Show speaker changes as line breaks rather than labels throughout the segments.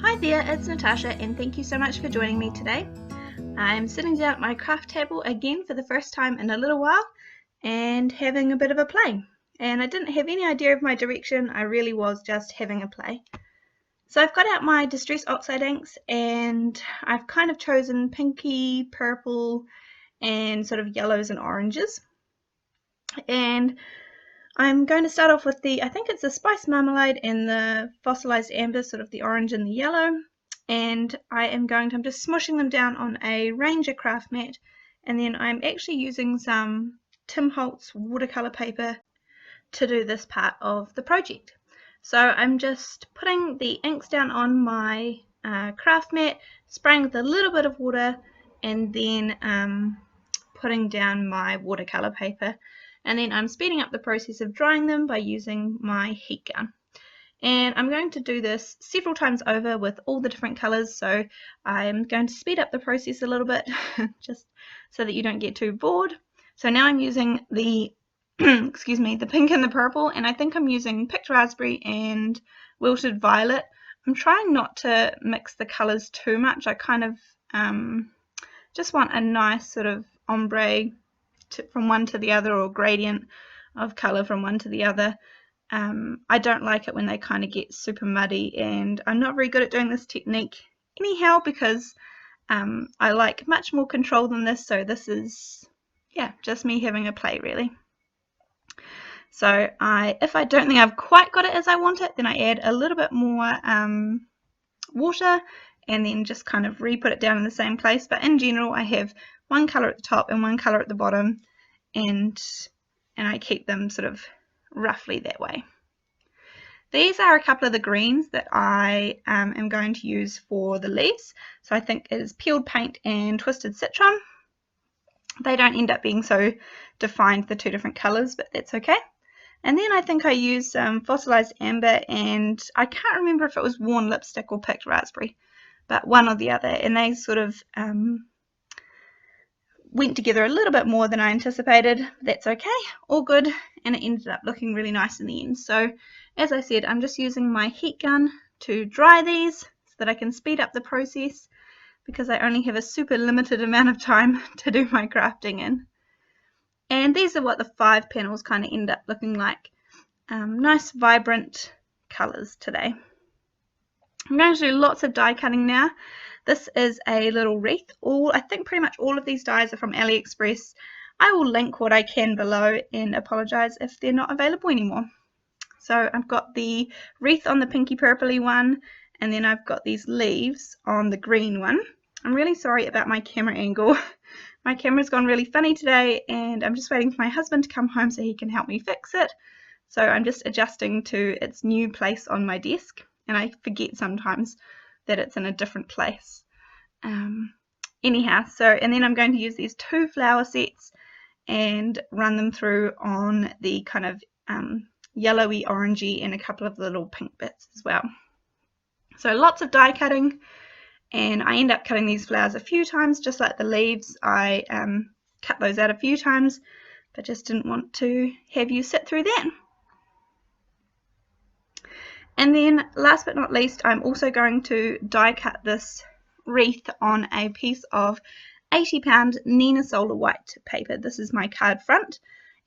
Hi there, it's Natasha and thank you so much for joining me today. I'm sitting down at my craft table again for the first time in a little while and having a bit of a play. And I didn't have any idea of my direction, I really was just having a play. So I've got out my Distress Oxide inks and I've kind of chosen pinky, purple and sort of yellows and oranges. And I'm going to start off with I think it's the Spice Marmalade and the Fossilized Amber, sort of the orange and the yellow. And I'm just smushing them down on a Ranger craft mat, and then I'm actually using some Tim Holtz watercolor paper to do this part of the project. So I'm just putting the inks down on my craft mat, spraying with a little bit of water, and then putting down my watercolor paper. And then I'm speeding up the process of drying them by using my heat gun. And I'm going to do this several times over with all the different colors, so I'm going to speed up the process a little bit just so that you don't get too bored. So now I'm using the excuse me, the pink and the purple, and I think I'm using picked raspberry and wilted violet. I'm trying not to mix the colors too much. I kind of just want a nice sort of ombre from one to the other, or gradient of color from one to the other. I don't like it when they kind of get super muddy, and I'm not very good at doing this technique anyhow because I like much more control than this, so this is just me having a play really. So if I don't think I've quite got it as I want it, then I add a little bit more water and then just kind of re-put it down in the same place. But in general, I have one color at the top and one color at the bottom, and I keep them sort of roughly that way. These are a couple of the greens that I am going to use for the leaves. So I think it is Peeled Paint and Twisted Citron. They don't end up being so defined, the two different colors, but that's okay. And then I think I used some Fossilized Amber, and I can't remember if it was Worn Lipstick or Picked Raspberry, but one or the other, and they sort of went together a little bit more than I anticipated. That's okay, all good, and it ended up looking really nice in the end. So as I said, I'm just using my heat gun to dry these so that I can speed up the process because I only have a super limited amount of time to do my crafting in. And these are what the 5 panels kind of end up looking like. Nice vibrant colors today. I'm going to do lots of die cutting now. This is a little wreath. I think pretty much all of these dies are from AliExpress. I will link what I can below and apologize if they're not available anymore. So I've got the wreath on the pinky purpley one, and then I've got these leaves on the green one. I'm really sorry about my camera angle. My camera's gone really funny today, and I'm just waiting for my husband to come home so he can help me fix it. So I'm just adjusting to its new place on my desk, and I forget sometimes that it's in a different place. Anyhow, and then I'm going to use these 2 flower sets and run them through on the kind of yellowy orangey and a couple of little pink bits as well. So lots of die cutting, and I end up cutting these flowers a few times, just like the leaves. I cut those out a few times, but just didn't want to have you sit through that. And then last but not least, I'm also going to die cut this wreath on a piece of 80-pound Nina Solar white paper. This is my card front,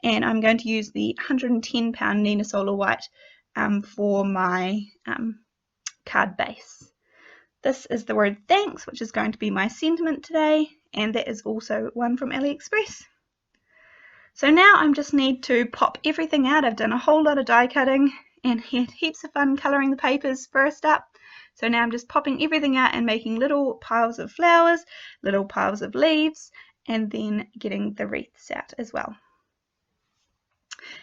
and I'm going to use the 110-pound Nina Solar white for my card base. This is the word thanks, which is going to be my sentiment today, and that is also one from AliExpress. So now I just need to pop everything out. I've done a whole lot of die cutting and had heaps of fun colouring the papers first up. So now I'm just popping everything out and making little piles of flowers, little piles of leaves, and then getting the wreaths out as well.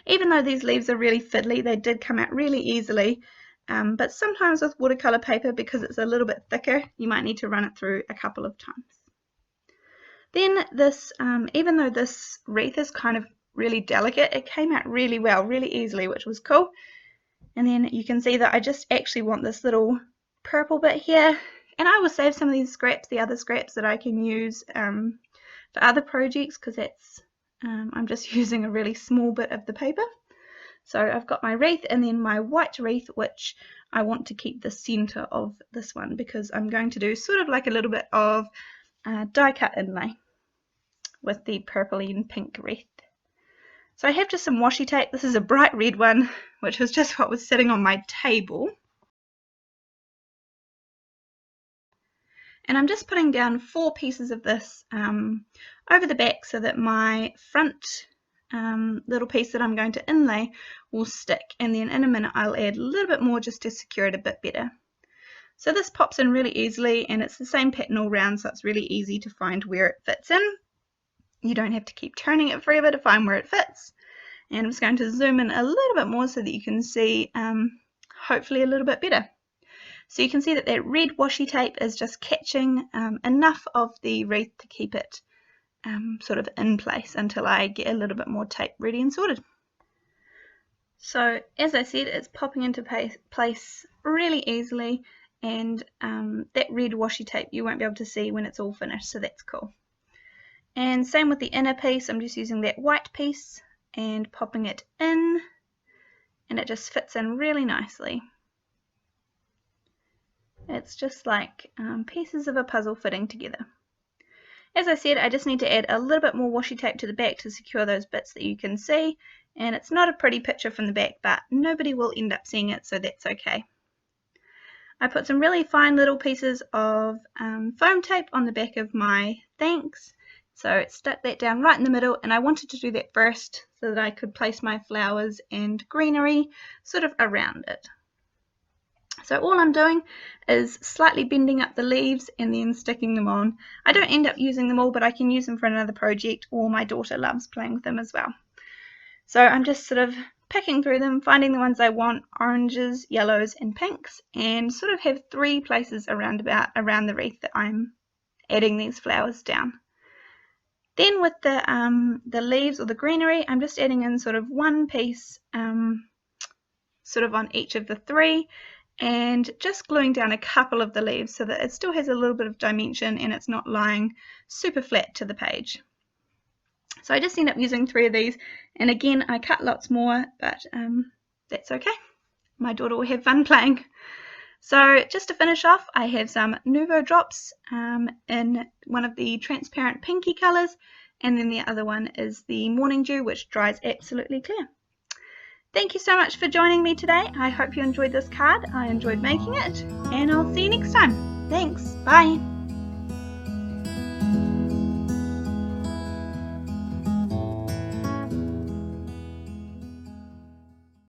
Even though these leaves are really fiddly, they did come out really easily. But sometimes with watercolor paper, because it's a little bit thicker, you might need to run it through a couple of times. Then this, even though this wreath is kind of really delicate, it came out really well, really easily, which was cool. And then you can see that I just actually want this little purple bit here, and I will save some of these scraps, the other scraps that I can use for other projects, because that's I'm just using a really small bit of the paper. So I've got my wreath and then my white wreath, which I want to keep the center of this one because I'm going to do sort of like a little bit of die cut inlay with the purpley and pink wreath. So I have just some washi tape. This is a bright red one, which was just what was sitting on my table. And I'm just putting down 4 pieces of this over the back so that my front little piece that I'm going to inlay will stick, and then in a minute I'll add a little bit more just to secure it a bit better. So this pops in really easily, and it's the same pattern all round, so it's really easy to find where it fits in. You don't have to keep turning it forever to find where it fits. And I'm just going to zoom in a little bit more so that you can see hopefully a little bit better. So you can see that that red washi tape is just catching enough of the wreath to keep it sort of in place until I get a little bit more tape ready and sorted. So as I said, it's popping into place really easily, and that red washi tape you won't be able to see when it's all finished, so that's cool. And same with the inner piece, I'm just using that white piece and popping it in, and it just fits in really nicely. It's just like pieces of a puzzle fitting together. As I said, I just need to add a little bit more washi tape to the back to secure those bits that you can see, and it's not a pretty picture from the back, but nobody will end up seeing it, so that's okay. I put some really fine little pieces of foam tape on the back of my thanks, so stuck that down right in the middle, and I wanted to do that first so that I could place my flowers and greenery sort of around it. So all I'm doing is slightly bending up the leaves and then sticking them on. I don't end up using them all, but I can use them for another project, or my daughter loves playing with them as well. So I'm just sort of picking through them, finding the ones I want, oranges, yellows and pinks, and sort of have 3 places around the wreath that I'm adding these flowers down. Then with the leaves or the greenery, I'm just adding in sort of 1 piece sort of on each of the 3, and just gluing down a couple of the leaves so that it still has a little bit of dimension and it's not lying super flat to the page. So I just end up using 3 of these, and again I cut lots more, but that's okay. My daughter will have fun playing. So just to finish off, I have some Nuvo drops in one of the transparent pinky colours, and then the other one is the Morning Dew, which dries absolutely clear. Thank you so much for joining me today. I hope you enjoyed this card. I enjoyed making it, and I'll see you next time. Thanks. Bye.